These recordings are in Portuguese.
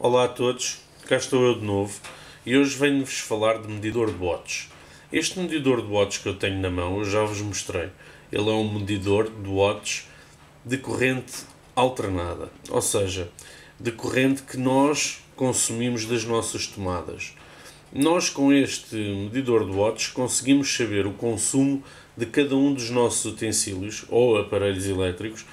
Olá a todos, cá estou eu de novo e hoje venho-vos falar de medidor de watts. Este medidor de watts que eu tenho na mão eu já vos mostrei. Ele é um medidor de watts de corrente alternada, ou seja, de corrente que nós consumimos das nossas tomadas. Nós com este medidor de watts conseguimos saber o consumo de cada um dos nossos utensílios ou aparelhos elétricos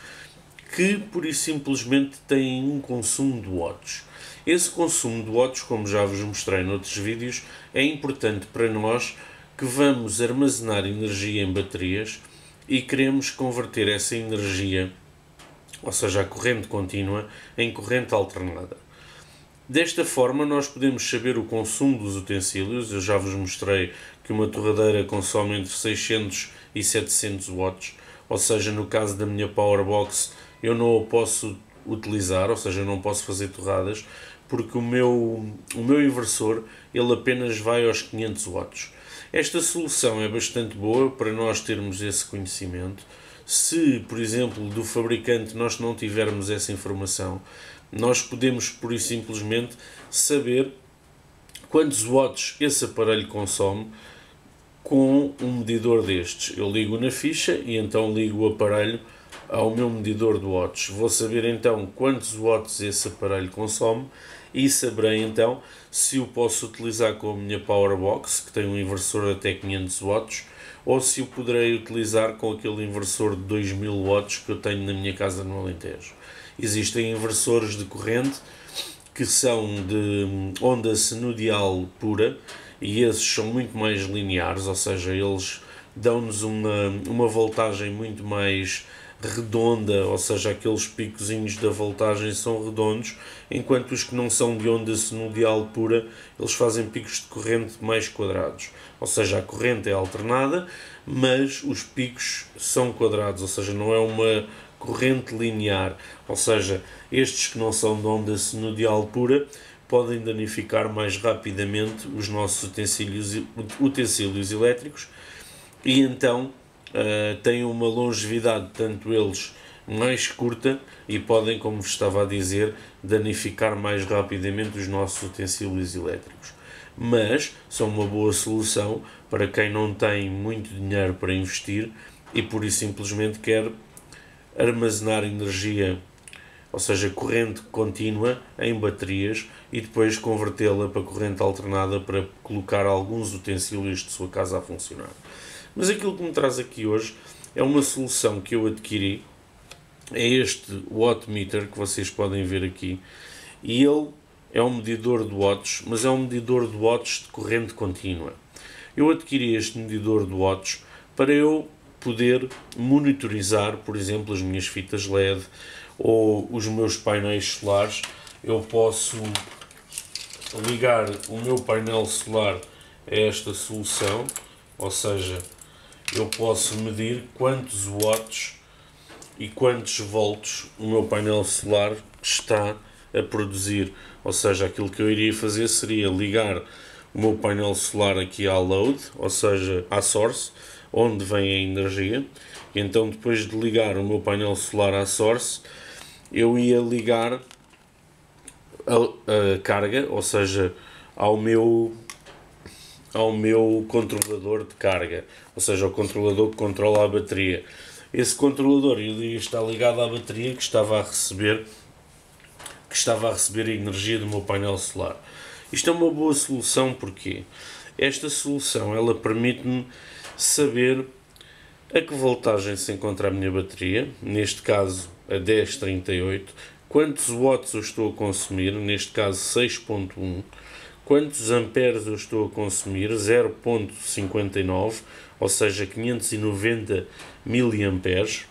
que pura e simplesmente têm um consumo de watts. Esse consumo de watts, como já vos mostrei noutros vídeos, é importante para nós que vamos armazenar energia em baterias e queremos converter essa energia, ou seja, a corrente contínua, em corrente alternada. Desta forma nós podemos saber o consumo dos utensílios. Eu já vos mostrei que uma torradeira consome entre 600 e 700 watts, ou seja, no caso da minha Powerbox eu não a posso utilizar, ou seja, eu não posso fazer torradas, porque o meu inversor ele apenas vai aos 500 watts. Esta solução é bastante boa para nós termos esse conhecimento. Se, por exemplo, do fabricante nós não tivermos essa informação, nós podemos, pura e simplesmente, saber quantos watts esse aparelho consome com um medidor destes. Eu ligo na ficha e então ligo o aparelho ao meu medidor de watts. Vou saber então quantos watts esse aparelho consome e saberei então se o posso utilizar com a minha Powerbox, que tem um inversor até 500 watts, ou se o poderei utilizar com aquele inversor de 2000 watts que eu tenho na minha casa no Alentejo. Existem inversores de corrente que são de onda sinudial pura e esses são muito mais lineares, ou seja, eles dão-nos uma voltagem muito mais redonda, ou seja, aqueles picozinhos da voltagem são redondos, enquanto os que não são de onda sinudial pura, eles fazem picos de corrente mais quadrados. Ou seja, a corrente é alternada, mas os picos são quadrados, ou seja, não é uma corrente linear. Ou seja, estes que não são de onda sinudial pura podem danificar mais rapidamente os nossos utensílios elétricos e então têm uma longevidade, tanto eles mais curta, e podem, como vos estava a dizer, danificar mais rapidamente os nossos utensílios elétricos. Mas são uma boa solução para quem não tem muito dinheiro para investir e por isso simplesmente quer armazenar energia, ou seja, corrente contínua em baterias e depois convertê-la para corrente alternada para colocar alguns utensílios de sua casa a funcionar. Mas aquilo que me traz aqui hoje é uma solução que eu adquiri, é este wattmeter que vocês podem ver aqui, e ele é um medidor de watts, mas é um medidor de watts de corrente contínua. Eu adquiri este medidor de watts para eu poder monitorizar, por exemplo, as minhas fitas LED ou os meus painéis solares. Eu posso ligar o meu painel solar a esta solução, ou seja, eu posso medir quantos watts e quantos volts o meu painel solar está a produzir. Ou seja, aquilo que eu iria fazer seria ligar o meu painel solar aqui à load, ou seja, à source, onde vem a energia. E então, depois de ligar o meu painel solar à source, eu ia ligar a carga, ou seja, ao meu controlador de carga, ou seja, o controlador que controla a bateria. Esse controlador iria estar ligado à bateria que estava a receber a energia do meu painel solar. Isto é uma boa solução porque esta solução ela permite-me saber a que voltagem se encontra a minha bateria, neste caso a 1038, quantos watts eu estou a consumir, neste caso 6.1, quantos amperes eu estou a consumir, 0.59, ou seja, 590 miliamperes.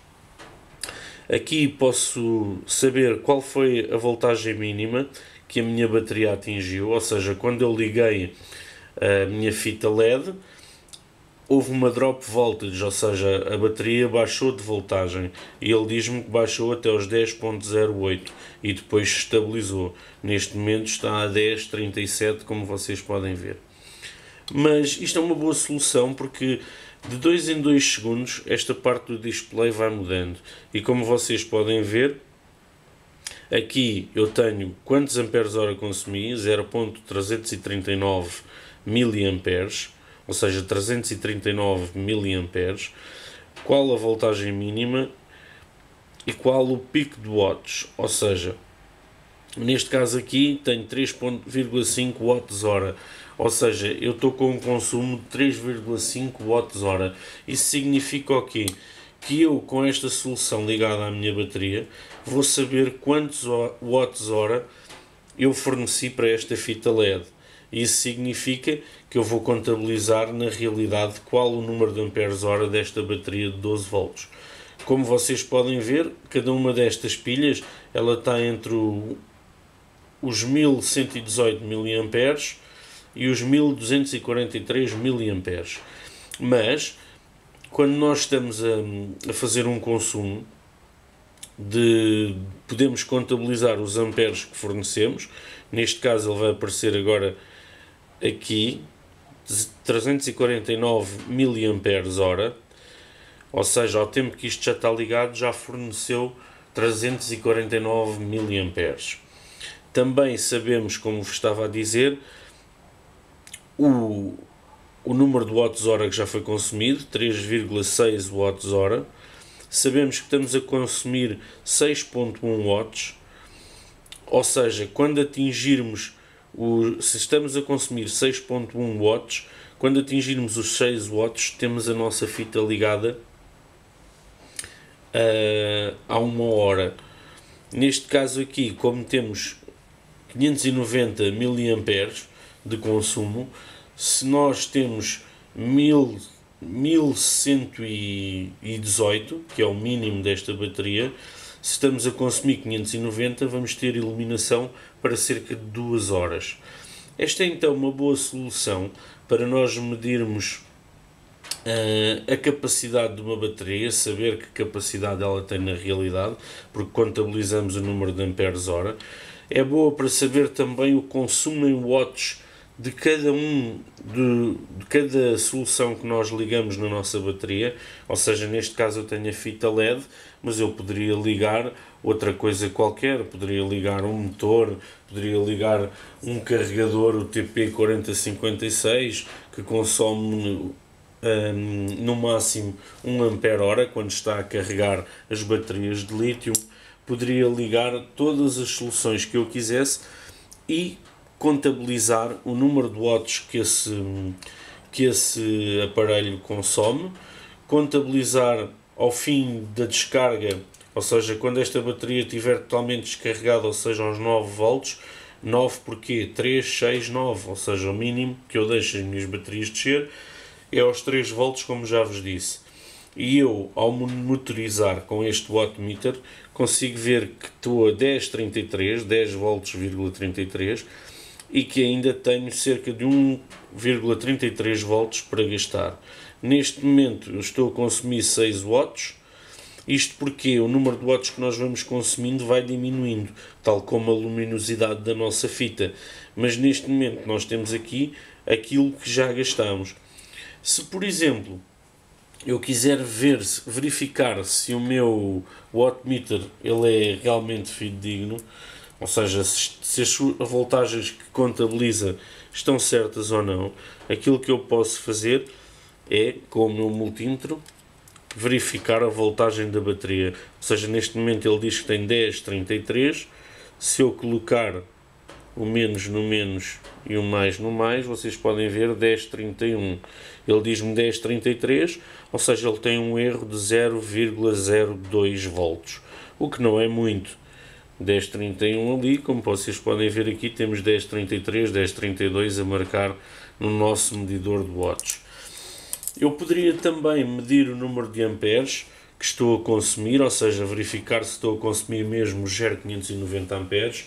Aqui posso saber qual foi a voltagem mínima que a minha bateria atingiu, ou seja, quando eu liguei a minha fita LED, houve uma drop voltage, ou seja, a bateria baixou de voltagem e ele diz-me que baixou até aos 10.08 e depois estabilizou. Neste momento está a 10.37, como vocês podem ver. Mas isto é uma boa solução porque de 2 em 2 segundos esta parte do display vai mudando e como vocês podem ver Aqui eu tenho quantos amperes hora consumi, 0.339 miliamperes, ou seja, 339 miliamperes, qual a voltagem mínima e qual o pico de watts, ou seja, neste caso aqui tenho 3.5 watts hora, ou seja, eu estou com um consumo de 3,5 watts hora. Isso significa o quê? Que eu, com esta solução ligada à minha bateria, vou saber quantos watts hora eu forneci para esta fita LED. Isso significa que eu vou contabilizar na realidade qual o número de amperes hora desta bateria de 12 volts. Como vocês podem ver, cada uma destas pilhas ela está entre os 1118 mA e os 1243 mA. Mas quando nós estamos a fazer um consumo, podemos contabilizar os amperes que fornecemos. Neste caso ele vai aparecer agora aqui 349 mAh, ou seja, ao tempo que isto já está ligado já forneceu 349 mA. Também sabemos, como vos estava a dizer, o número de watts-hora que já foi consumido, 3,6 watts-hora. Sabemos que estamos a consumir 6.1 watts, ou seja, quando atingirmos se estamos a consumir 6.1 watts, quando atingirmos os 6 watts, temos a nossa fita ligada a 1 hora. Neste caso aqui, como temos 590 mA de consumo, se nós temos 1118, que é o mínimo desta bateria, se estamos a consumir 590, vamos ter iluminação para cerca de 2 horas. Esta é então uma boa solução para nós medirmos a capacidade de uma bateria, saber que capacidade ela tem na realidade, porque contabilizamos o número de amperes hora. É boa para saber também o consumo em watts de cada de cada solução que nós ligamos na nossa bateria, ou seja, neste caso eu tenho a fita LED, mas eu poderia ligar outra coisa qualquer, poderia ligar um motor, poderia ligar um carregador, o TP4056, que consome no máximo 1 ampere-hora quando está a carregar as baterias de lítio. Poderia ligar todas as soluções que eu quisesse e contabilizar o número de watts que esse aparelho consome, contabilizar ao fim da descarga, ou seja, quando esta bateria estiver totalmente descarregada, ou seja, aos 9 volts, 9 porquê? 3, 6, 9, ou seja, o mínimo que eu deixo as minhas baterias descer é aos 3 volts, como já vos disse. E eu, ao monitorizar com este wattmeter, consigo ver que estou a 10,33, 10 volts,33, e que ainda tenho cerca de 1,33 volts para gastar. Neste momento eu estou a consumir 6 watts, isto porque o número de watts que nós vamos consumindo vai diminuindo, tal como a luminosidade da nossa fita, mas neste momento nós temos aqui aquilo que já gastamos. Se, por exemplo, eu quiser verificar se o meu wattmeter ele é realmente fidedigno, ou seja, se as voltagens que contabiliza estão certas ou não, aquilo que eu posso fazer é, com o meu multímetro, verificar a voltagem da bateria. Ou seja, neste momento ele diz que tem 10,33. Se eu colocar o menos no menos e o mais no mais, vocês podem ver 10,31. Ele diz-me 10,33, ou seja, ele tem um erro de 0,02 volts, o que não é muito. 10,31 ali, como vocês podem ver aqui, temos 10,33, 10,32 a marcar no nosso medidor de watts. Eu poderia também medir o número de amperes que estou a consumir, ou seja, verificar se estou a consumir mesmo os 0,590 amperes,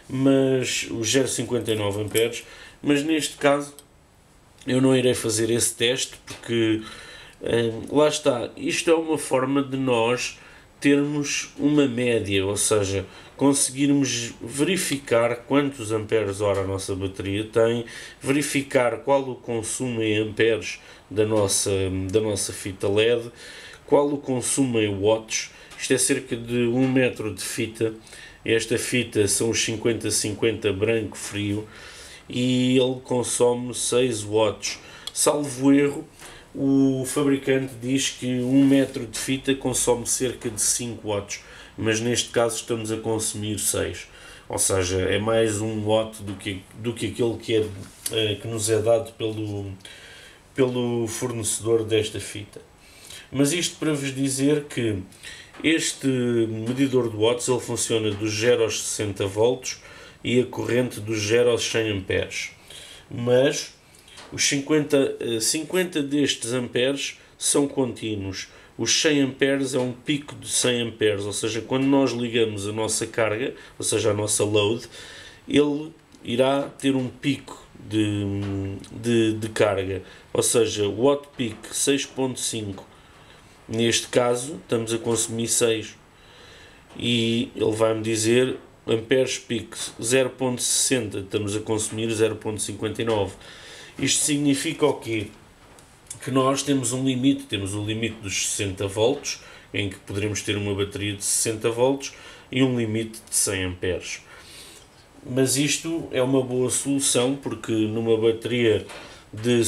mas os 0,59 amperes, mas neste caso eu não irei fazer esse teste porque lá está, isto é uma forma de nós termos uma média, ou seja, conseguirmos verificar quantos amperes hora a nossa bateria tem, verificar qual o consumo em amperes da nossa fita LED, qual o consumo em watts. Isto é cerca de 1 metro de fita Esta fita são os 50-50 branco frio e ele consome 6 watts. Salvo erro, o fabricante diz que 1 metro de fita consome cerca de 5 watts, mas neste caso estamos a consumir 6. Ou seja, é mais 1 watt do que aquele que nos é dado pelo fornecedor desta fita. Mas isto para vos dizer que este medidor de watts ele funciona dos 0 aos 60 volts e a corrente dos 0 aos 100 amperes. Mas os 50 destes amperes são contínuos. Os 100 amperes é um pico de 100 amperes, ou seja, quando nós ligamos a nossa carga, ou seja, a nossa load, ele irá ter um pico de carga, ou seja, watt peak 6.5. Neste caso, estamos a consumir 6 e ele vai-me dizer amperes peak 0.60, estamos a consumir 0.59. Isto significa o quê? Que nós temos um limite, temos o limite dos 60 volts, em que poderemos ter uma bateria de 60 volts e um limite de 100 amperes. Mas isto é uma boa solução, porque numa bateria de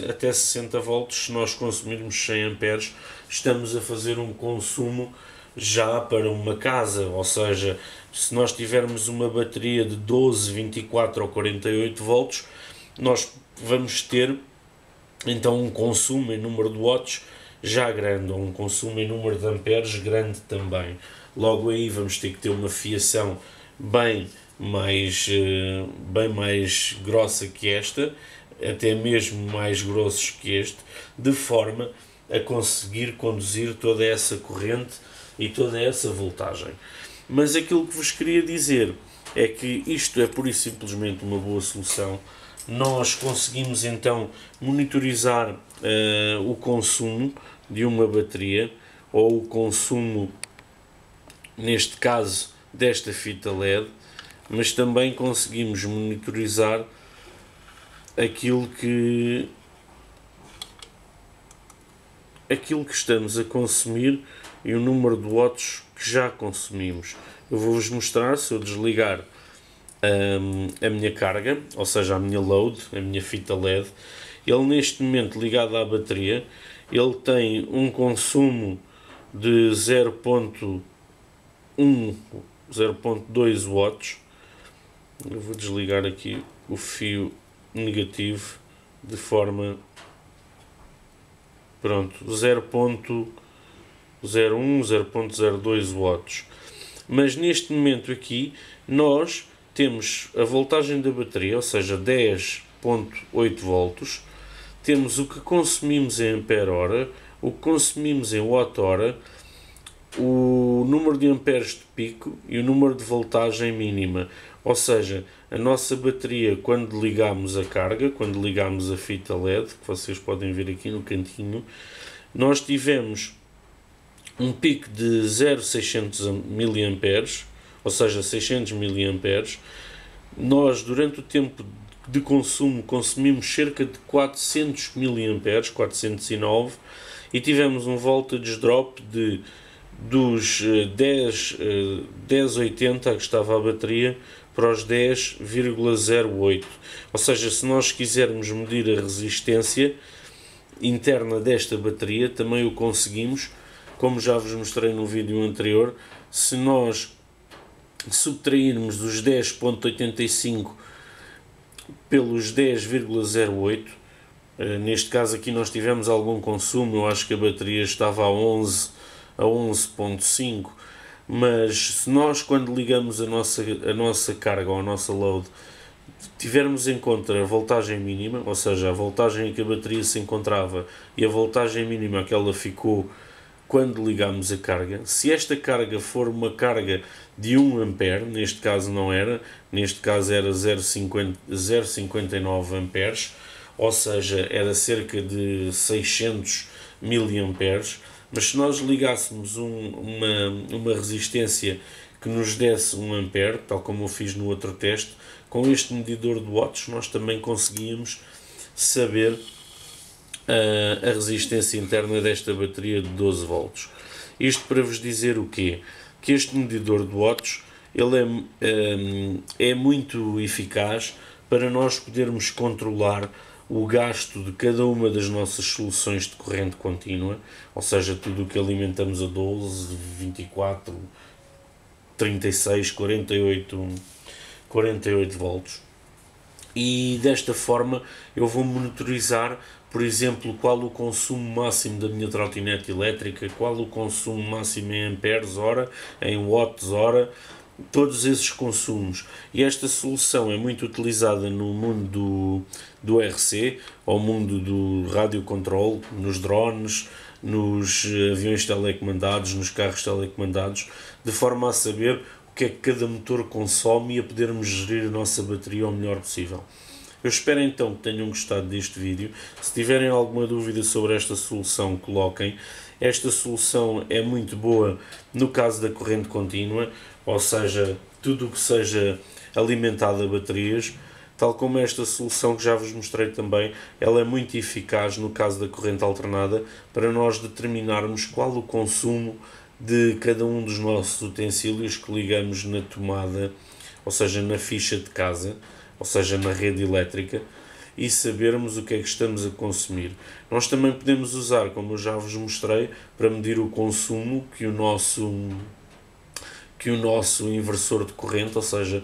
até 60 volts, se nós consumirmos 100 amperes, estamos a fazer um consumo já para uma casa, ou seja, se nós tivermos uma bateria de 12, 24 ou 48 volts, nós vamos ter então um consumo em número de watts já grande, ou um consumo em número de amperes grande também. Logo aí vamos ter que ter uma fiação bem mais grossa que esta, até mesmo mais grossos que este, de forma a conseguir conduzir toda essa corrente e toda essa voltagem. Mas aquilo que vos queria dizer é que isto é pura e simplesmente uma boa solução. Nós conseguimos então monitorizar o consumo de uma bateria, ou o consumo, neste caso, desta fita LED, mas também conseguimos monitorizar aquilo que estamos a consumir e o número de watts que já consumimos. Eu vou-vos mostrar, se eu desligar a minha carga, ou seja, a minha load, a minha fita LED, ele neste momento ligado à bateria, ele tem um consumo de 0.1, 0.2 watts. Eu vou desligar aqui o fio negativo de forma, pronto, 0.01, 0.02 watts. Mas neste momento aqui nós temos a voltagem da bateria, ou seja, 10.8 volts, temos o que consumims em ampere-hora, o que consumimos em watt-hora, o número de amperes de pico e o número de voltagem mínima. Ou seja, a nossa bateria, quando ligamos a carga, quando ligamos a fita LED, que vocês podem ver aqui no cantinho, nós tivemos um pico de 0,600 mA, ou seja, 600 mA. Nós, durante o tempo de consumo, consumimos cerca de 400 mA, 409, e tivemos um voltage drop dos 10,80 que estava a bateria para os 10,08. Ou seja, se nós quisermos medir a resistência interna desta bateria, também o conseguimos, como já vos mostrei no vídeo anterior. Se nós subtrairmos os 10,85 pelos 10,08, neste caso aqui nós tivemos algum consumo, eu acho que a bateria estava a 11,5, mas se nós, quando ligamos a nossa carga ou a nossa load, tivermos em conta a voltagem mínima, ou seja, a voltagem em que a bateria se encontrava e a voltagem mínima que ela ficou quando ligamos a carga, se esta carga for uma carga de 1 ampere, neste caso não era, neste caso era 0,59 amperes, ou seja, era cerca de 600 miliamperes. Mas se nós ligássemos uma resistência que nos desse 1 ampere, tal como eu fiz no outro teste, com este medidor de watts nós também conseguíamos saber a resistência interna desta bateria de 12 volts. Isto para vos dizer o quê? Que este medidor de watts ele é muito eficaz para nós podermos controlar o gasto de cada uma das nossas soluções de corrente contínua, ou seja, tudo o que alimentamos a 12, 24, 36, 48 volts. E desta forma eu vou monitorizar, por exemplo, qual o consumo máximo da minha trotinete elétrica, qual o consumo máximo em amperes hora, em watts hora, todos esses consumos. E esta solução é muito utilizada no mundo do RC, ao mundo do radio control, nos drones, nos aviões telecomandados, nos carros telecomandados, de forma a saber o que é que cada motor consome e a podermos gerir a nossa bateria o melhor possível. Eu espero então que tenham gostado deste vídeo. Se tiverem alguma dúvida sobre esta solução, coloquem. Esta solução é muito boa no caso da corrente contínua, ou seja, tudo o que seja alimentado a baterias, tal como esta solução que já vos mostrei também, ela é muito eficaz no caso da corrente alternada para nós determinarmos qual o consumo de cada um dos nossos utensílios que ligamos na tomada, ou seja, na ficha de casa, ou seja, na rede elétrica, e sabermos o que é que estamos a consumir. Nós também podemos usar, como eu já vos mostrei, para medir o consumo que o nosso inversor de corrente, ou seja,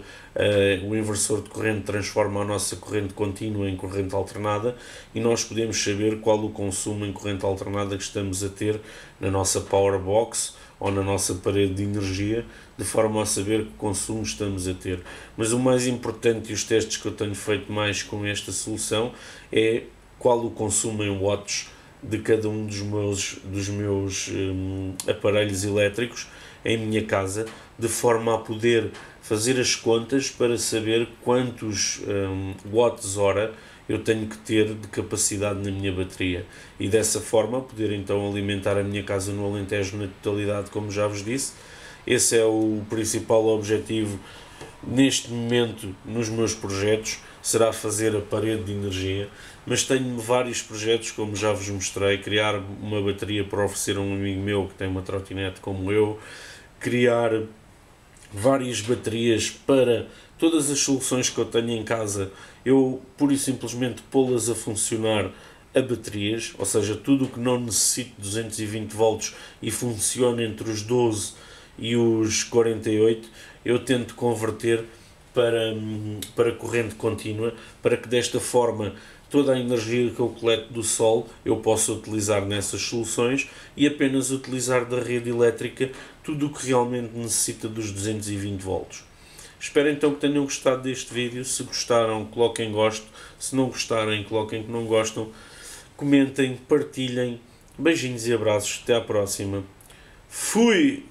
o inversor de corrente transforma a nossa corrente contínua em corrente alternada, e nós podemos saber qual o consumo em corrente alternada que estamos a ter na nossa power box ou na nossa parede de energia, de forma a saber que consumo estamos a ter. Mas o mais importante e os testes que eu tenho feito mais com esta solução é qual o consumo em watts de cada um dos meus aparelhos elétricos em minha casa, de forma a poder fazer as contas para saber quantos watts hora eu tenho que ter de capacidade na minha bateria, e dessa forma poder então alimentar a minha casa no Alentejo na totalidade, como já vos disse. Esse é o principal objetivo neste momento nos meus projetos, será fazer a parede de energia, mas tenho vários projetos, como já vos mostrei, criar uma bateria para oferecer a um amigo meu que tem uma trotinete como eu, criar várias baterias para todas as soluções que eu tenho em casa, eu pura e simplesmente pô-las a funcionar a baterias, ou seja, tudo o que não necessite de 220 volts e funciona entre os 12 e os 48, eu tento converter para corrente contínua, para que desta forma toda a energia que eu coleto do sol eu possa utilizar nessas soluções e apenas utilizar da rede elétrica tudo o que realmente necessita dos 220 volts. Espero então que tenham gostado deste vídeo. Se gostaram, coloquem gosto. Se não gostarem, coloquem que não gostam. Comentem, partilhem. Beijinhos e abraços. Até à próxima. Fui!